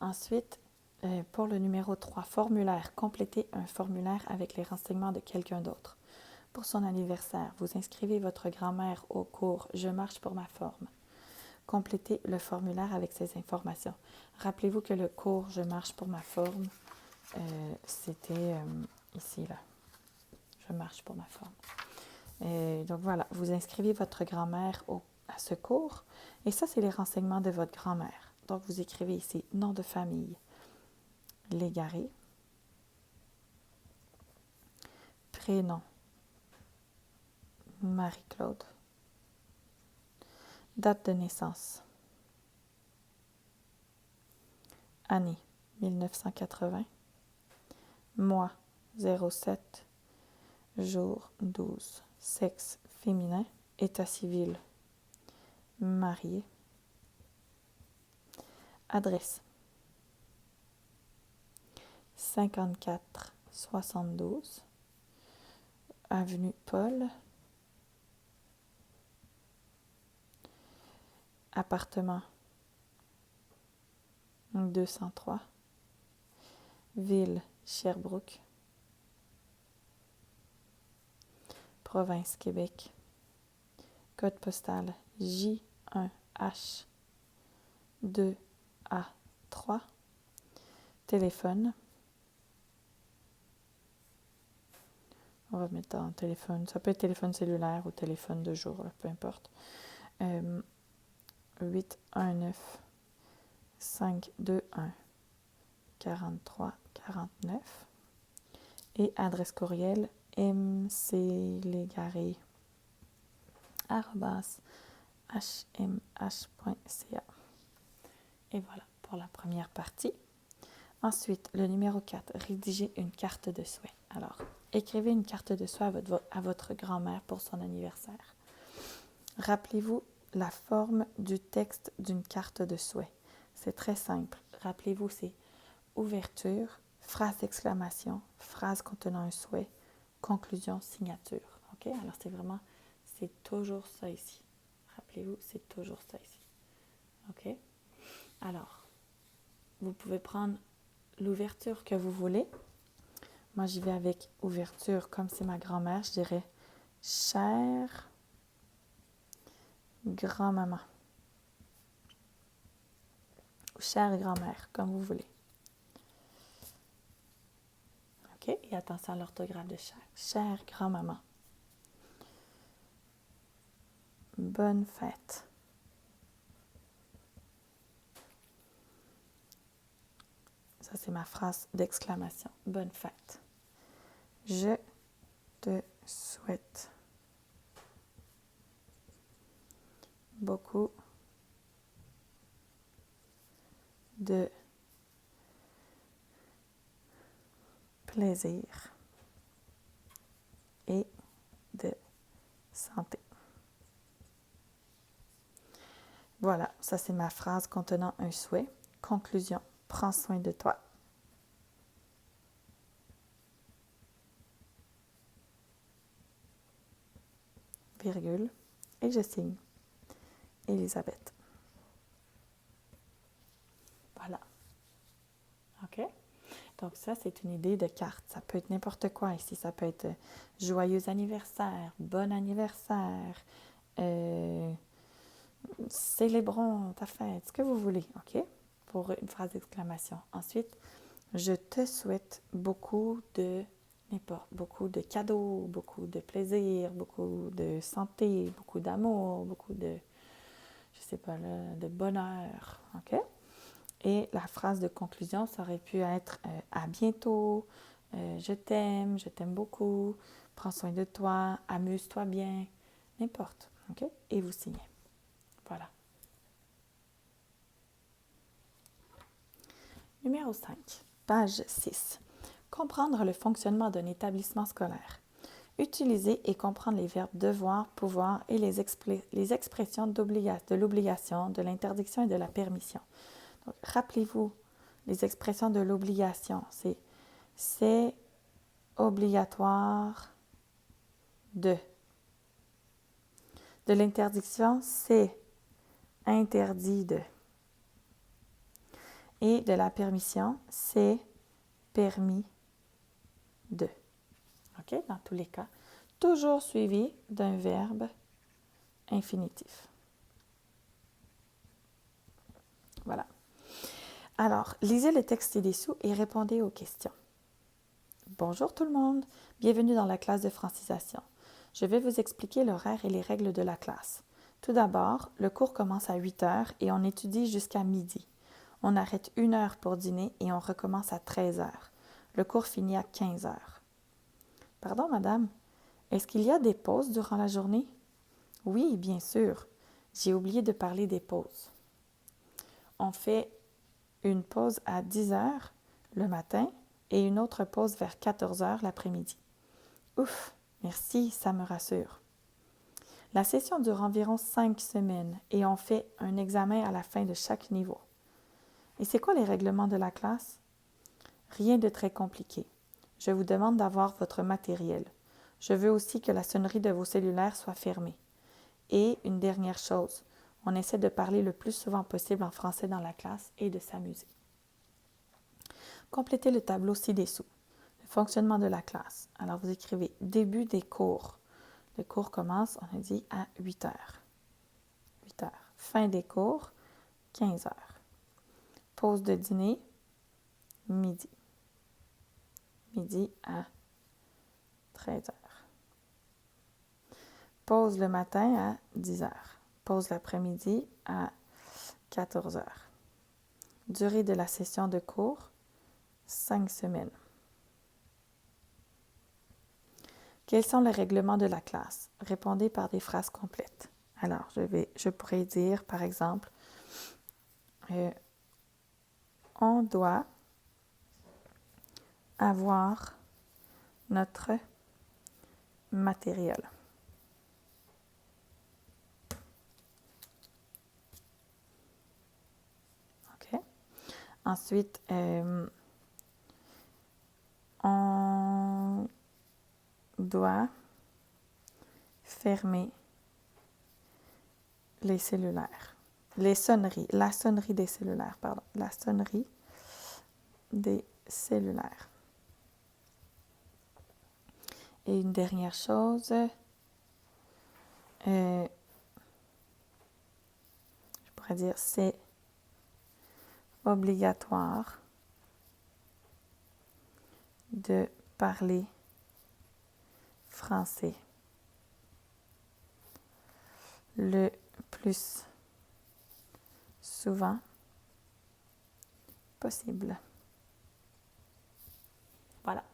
Ensuite, pour le numéro 3, formulaire, complétez un formulaire avec les renseignements de quelqu'un d'autre. Pour son anniversaire, vous inscrivez votre grand-mère au cours « Je marche pour ma forme ». Complétez le formulaire avec ces informations. Rappelez-vous que le cours « Je marche pour ma forme », c'était ici, là. « Je marche pour ma forme ». Donc voilà, vous inscrivez votre grand-mère à ce cours. Et ça, c'est les renseignements de votre grand-mère. Donc, vous écrivez ici « Nom de famille ». Légaré, prénom, Marie-Claude, date de naissance, année 1980, mois 07, jour 12, sexe féminin, état civil, marié, adresse 54 72 avenue Paul, appartement 203, ville Sherbrooke, province Québec, code postal J1H 2A3, téléphone. On va mettre en téléphone. Ça peut être téléphone cellulaire ou téléphone de jour, là, peu importe. 819 521 43 49. Et adresse courriel mclégaré@hmh.ca. Et voilà pour la première partie. Ensuite, le numéro 4, rédiger une carte de souhait. Alors, écrivez une carte de souhait à votre grand-mère pour son anniversaire. Rappelez-vous la forme du texte d'une carte de souhait. C'est très simple. Rappelez-vous, c'est ouverture, phrase d'exclamation, phrase contenant un souhait, conclusion, signature. OK? Alors, c'est toujours ça ici. Rappelez-vous, c'est toujours ça ici. OK? Alors, vous pouvez prendre l'ouverture que vous voulez. Moi, j'y vais avec ouverture, comme c'est ma grand-mère, je dirais « Chère grand-maman » ou « Chère grand-mère », comme vous voulez. OK? Et attention à l'orthographe de « chère ». Chère grand-maman. Bonne fête. Ça, c'est ma phrase d'exclamation. Bonne fête. Je te souhaite beaucoup de plaisir et de santé. Voilà, ça c'est ma phrase contenant un souhait. Conclusion, prends soin de toi. Virgule, et je signe. Elisabeth. Voilà. OK? Donc ça, c'est une idée de carte. Ça peut être n'importe quoi ici. Ça peut être joyeux anniversaire, bon anniversaire, célébrons ta fête, ce que vous voulez, OK? Pour une phrase d'exclamation. Ensuite, je te souhaite beaucoup de cadeaux, beaucoup de plaisir, beaucoup de santé, beaucoup d'amour, beaucoup de, de bonheur, OK? Et la phrase de conclusion, ça aurait pu être à bientôt, je t'aime beaucoup, prends soin de toi, amuse-toi bien, n'importe, OK? Et vous signez. Voilà. Numéro 5, page 6. Comprendre le fonctionnement d'un établissement scolaire. Utiliser et comprendre les verbes devoir, pouvoir et les expressions de l'obligation, de l'interdiction et de la permission. Donc, rappelez-vous, les expressions de l'obligation, c'est obligatoire de. De l'interdiction, c'est interdit de. Et de la permission, c'est permis de. OK? Dans tous les cas. Toujours suivi d'un verbe infinitif. Voilà. Alors, lisez le texte ci-dessous et répondez aux questions. Bonjour tout le monde, bienvenue dans la classe de francisation. Je vais vous expliquer l'horaire et les règles de la classe. Tout d'abord, le cours commence à 8 heures et on étudie jusqu'à midi. On arrête 1 heure pour dîner et on recommence à 13 heures. Le cours finit à 15 heures. Pardon, madame, est-ce qu'il y a des pauses durant la journée? Oui, bien sûr. J'ai oublié de parler des pauses. On fait une pause à 10 heures le matin et une autre pause vers 14 heures l'après-midi. Ouf, merci, ça me rassure. La session dure environ 5 semaines et on fait un examen à la fin de chaque niveau. Et c'est quoi les règlements de la classe? Rien de très compliqué. Je vous demande d'avoir votre matériel. Je veux aussi que la sonnerie de vos cellulaires soit fermée. Et une dernière chose, on essaie de parler le plus souvent possible en français dans la classe et de s'amuser. Complétez le tableau ci-dessous. Le fonctionnement de la classe. Alors, vous écrivez début des cours. Le cours commence, on a dit, à 8 heures. 8 heures. Fin des cours, 15 heures. Pause de dîner, midi. Midi à 13 heures. Pause le matin à 10 heures. Pause l'après-midi à 14 heures. Durée de la session de cours, 5 semaines. Quels sont les règlements de la classe? Répondez par des phrases complètes. Alors, je pourrais dire, par exemple, on doit avoir notre matériel. OK? Ensuite, on doit fermer les cellulaires. La sonnerie des cellulaires, pardon. La sonnerie des cellulaires. Et une dernière chose, je pourrais dire c'est obligatoire de parler français le plus souvent possible. Voilà.